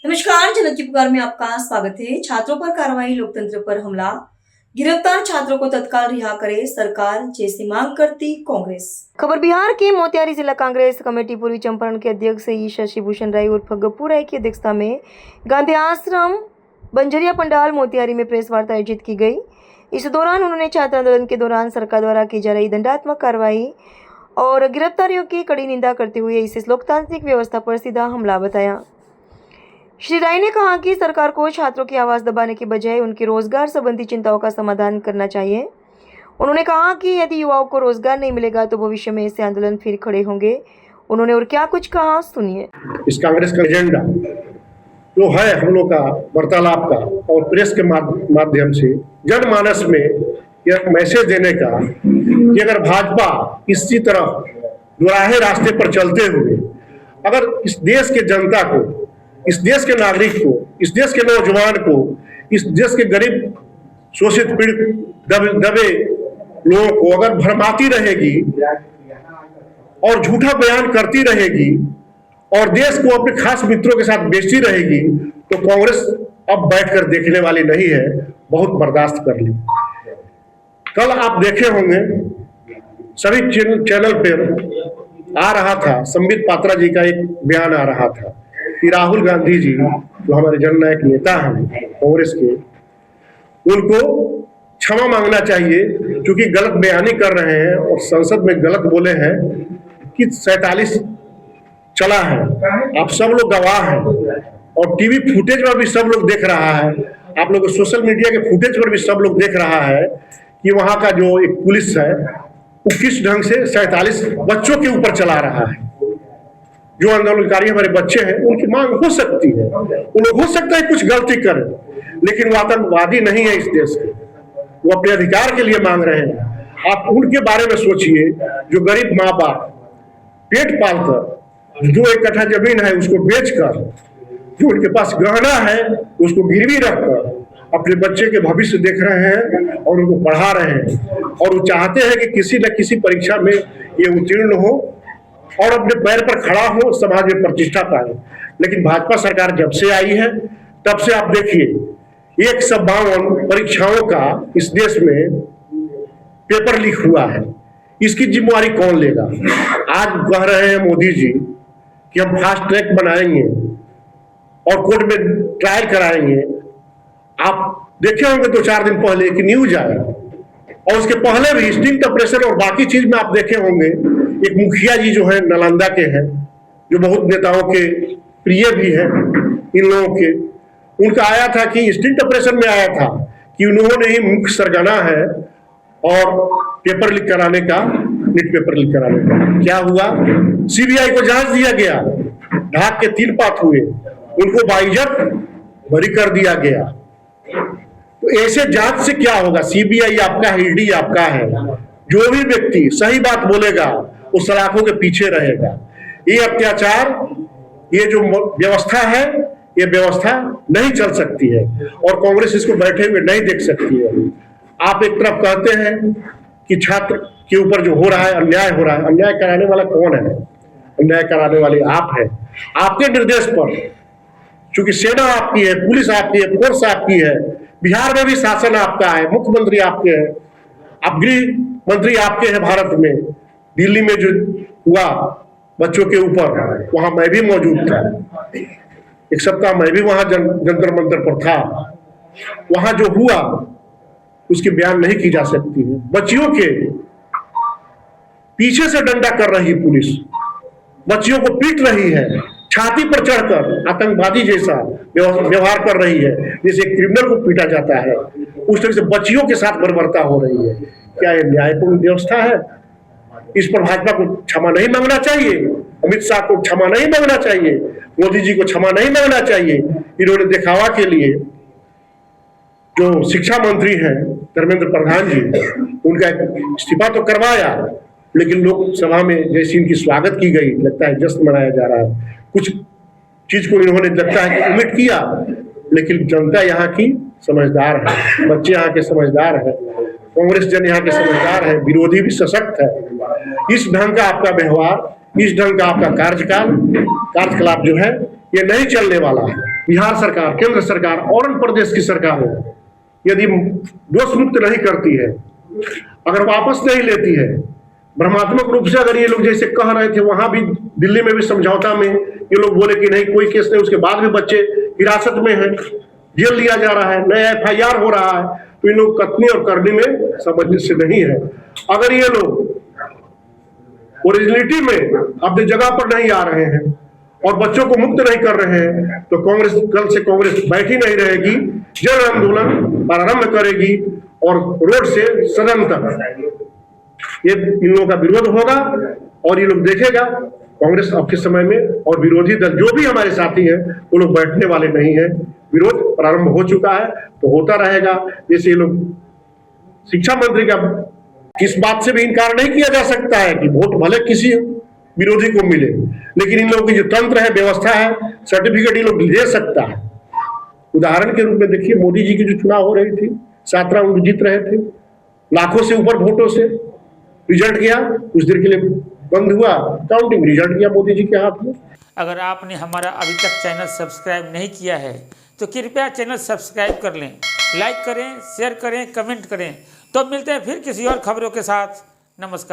नमस्कार, जनक की पुकार में आपका स्वागत है। छात्रों पर कार्रवाई, लोकतंत्र पर हमला, गिरफ्तार छात्रों को तत्काल रिहा करे सरकार, जैसी मांग करती कांग्रेस। खबर बिहार के मोतिहारी जिला कांग्रेस कमेटी पूर्वी चंपारण के अध्यक्ष ई शशिभूषण राय उर्फ गप्पू राय की अध्यक्षता में गांधी आश्रम बंजरिया पंडाल मोतिहारी में प्रेस वार्ता आयोजित की गई। इस दौरान उन्होंने छात्र आंदोलन के दौरान सरकार द्वारा की जा रही दंडात्मक कार्रवाई और गिरफ्तारियों की कड़ी निंदा करते हुए इसे लोकतांत्रिक व्यवस्था पर सीधा हमला बताया। श्री राय ने कहा कि सरकार को छात्रों की आवाज दबाने के बजाय उनकी रोजगार संबंधी चिंताओं का समाधान करना चाहिए। उन्होंने कहा कि यदि युवाओं को रोजगार नहीं मिलेगा तो भविष्य में ऐसे आंदोलन फिर खड़े होंगे। उन्होंने और क्या कुछ कहा, सुनिए। इस कांग्रेस का एजेंडा जो है हम लोग का वार्तालाप का और प्रेस के माध्यम से जनमानस में यह मैसेज देने का कि अगर भाजपा इसी तरह दोराहे रास्ते पर चलते हुए अगर इस देश के जनता को, इस देश के नागरिक को, इस देश के नौजवान को, इस देश के गरीब शोषित पीड़ित दबे लोगों को अगर भरमाती रहेगी और झूठा बयान करती रहेगी और देश को अपने खास मित्रों के साथ बेचती रहेगी तो कांग्रेस अब बैठकर देखने वाली नहीं है, बहुत बर्दाश्त कर ली। कल आप देखे होंगे सभी चैनल पर आ रहा था, संबित पात्रा जी का एक बयान आ रहा था कि राहुल गांधी जी जो हमारे जननायक नेता हैं कांग्रेस के, उनको क्षमा मांगना चाहिए क्योंकि गलत बयानी कर रहे हैं और संसद में गलत बोले हैं कि 47 चला है। आप सब लोग गवाह हैं और टीवी फुटेज पर भी सब लोग देख रहा है, आप लोग सोशल मीडिया के फुटेज पर भी सब लोग देख रहा है कि वहां का जो एक पुलिस है वो किस ढंग से 47 बच्चों के ऊपर चला रहा है। जो आंदोलनकारी हमारे बच्चे हैं उनकी मांग हो सकती है, उन लोग हो सकता है कुछ गलती करें, लेकिन वो आतंकवादी नहीं है इस देश के, वो अपने अधिकार के लिए मांग रहे हैं। आप उनके बारे में सोचिए जो गरीब माँ बाप पेट पालकर, जो 1 कट्ठा जमीन है उसको बेचकर, जो उनके पास गहना है उसको गिरवी रखकर अपने बच्चे के भविष्य देख रहे हैं और उनको पढ़ा रहे हैं और वो चाहते हैं कि किसी न किसी परीक्षा में ये उत्तीर्ण हो और अपने पैर पर खड़ा हो, समाज में प्रतिष्ठा पाए। लेकिन भाजपा सरकार जब से आई है तब से आप देखिए 152 परीक्षाओं का इस देश में पेपर लीक हुआ है। इसकी जिम्मेवारी कौन लेगा? आज कह रहे हैं मोदी जी कि हम फास्ट ट्रैक बनाएंगे और कोर्ट में ट्रायल कराएंगे। आप देखे होंगे 2-4 दिन पहले एक न्यूज आया और उसके पहले भी स्टिंग ऑपरेशन और बाकी चीज में आप देखे होंगे एक मुखिया जी जो है नालंदा के हैं, जो बहुत नेताओं के प्रिय भी हैं इन लोगों के, उनका आया था कि स्टिंग ऑपरेशन में आया था कि उन्होंने ही मुख्य सरगना है और पेपर लीक कराने का, नीट पेपर लीक कराने का। क्या हुआ? सीबीआई को जांच दिया गया, ढाक के 3 पात हुए, उनको बाइज्जत बरी कर दिया गया। तो ऐसे जांच से क्या होगा? सीबीआई आपका है, ईडी आपका है, जो भी व्यक्ति सही बात बोलेगा वो सलाखों के पीछे रहेगा। ये अत्याचार, ये जो व्यवस्था है, ये व्यवस्था नहीं चल सकती है और कांग्रेस इसको बैठे हुए नहीं देख सकती है। आप एक तरफ कहते हैं कि छात्र के ऊपर जो हो रहा है अन्याय हो रहा है, अन्याय कराने वाला कौन है? अन्याय कराने वाले आप हैं। आपके निर्देश पर, क्योंकि सेना आपकी है, पुलिस आपकी है, फोर्स आपकी है, बिहार में भी शासन आपका है, मुख्यमंत्री आपके हैं, आप गृह मंत्री आपके हैं भारत में। दिल्ली में जो हुआ बच्चों के ऊपर, वहां मैं भी मौजूद था, 1 सप्ताह मैं भी वहां जंतर मंतर पर था। वहां जो हुआ उसकी बयान नहीं की जा सकती है। बच्चियों के पीछे से डंडा कर रही पुलिस, बच्चियों को पीट रही है, छाती पर चढ़कर आतंकवादी जैसा व्यवहार कर रही है, जैसे क्रिमिनल को पीटा जाता है उस तरह से बच्चियों के साथ बर्बरता हो रही है। क्या यह न्यायपूर्ण व्यवस्था है? इस पर भाजपा को क्षमा नहीं मांगना चाहिए, अमित शाह को क्षमा नहीं मांगना चाहिए, मोदी जी को क्षमा नहीं मांगना चाहिए। इन्होंने दिखावा के लिए जो शिक्षा मंत्री हैं धर्मेंद्र प्रधान जी, उनका इस्तीफा तो करवाया, लेकिन लोकसभा में जैसी इनकी स्वागत की गई, लगता है जश्न मनाया जा रहा है। कुछ चीज को इन्होंने लगता है कि उम्मीद किया, लेकिन जनता यहाँ की समझदार है, बच्चे यहाँ के समझदार है, कांग्रेस जन यहाँ के समझदार है, विरोधी भी सशक्त है। इस ढंग का आपका व्यवहार, इस ढंग का आपका कार्यकलाप जो है ये नहीं चलने वाला है। बिहार सरकार, केंद्र सरकार और अन्य प्रदेश की सरकार यदि दोष मुक्त नहीं करती है, अगर वापस नहीं लेती है, भ्रमात्मक रूप से अगर ये लोग जैसे कह रहे थे वहां भी दिल्ली में भी समझौता में ये लोग बोले कि नहीं कोई केस नहीं, उसके बाद भी बच्चे हिरासत में हैं, जेल लिया जा रहा है, नया FIR हो रहा है, तो इन लोग कथनी और करनी में समझने से नहीं है। अगर ये लोग ओरिजिनलिटी में अपनी जगह पर नहीं आ रहे हैं और बच्चों को मुक्त नहीं कर रहे हैं तो कांग्रेस कल से कांग्रेस बैठी नहीं रहेगी, जन आंदोलन प्रारंभ करेगी और रोड से सदन तक ये इन लोगों का विरोध होगा और ये लोग देखेगा कांग्रेस अब के समय में और विरोधी दल जो भी हमारे साथी हैं वो लोग बैठने वाले नहीं हैं। विरोध प्रारंभ हो चुका है तो होता रहेगा। जैसे ये लोग शिक्षा मंत्री का इस बात से भी इनकार नहीं किया जा सकता है कि वोट भले किसी विरोधी को मिले, लेकिन इन लोगों की जो तंत्र है, व्यवस्था है, सर्टिफिकेट ये लोग ले सकता है। उदाहरण के रूप में देखिए मोदी जी की जो चुनाव हो रही थी, 7 राउंड जीत रहे थे, लाखों से ऊपर वोटों से रिजल्ट गया, कुछ देर के लिए बंद हुआ, काउंटिंग रिजल्ट गया मोदी जी के हाथ में। अगर आपने हमारा अभी तक चैनल सब्सक्राइब नहीं किया है तो कृपया चैनल सब्सक्राइब कर लें, लाइक करें, शेयर करें, कमेंट करें। तो मिलते हैं फिर किसी और खबरों के साथ। नमस्कार।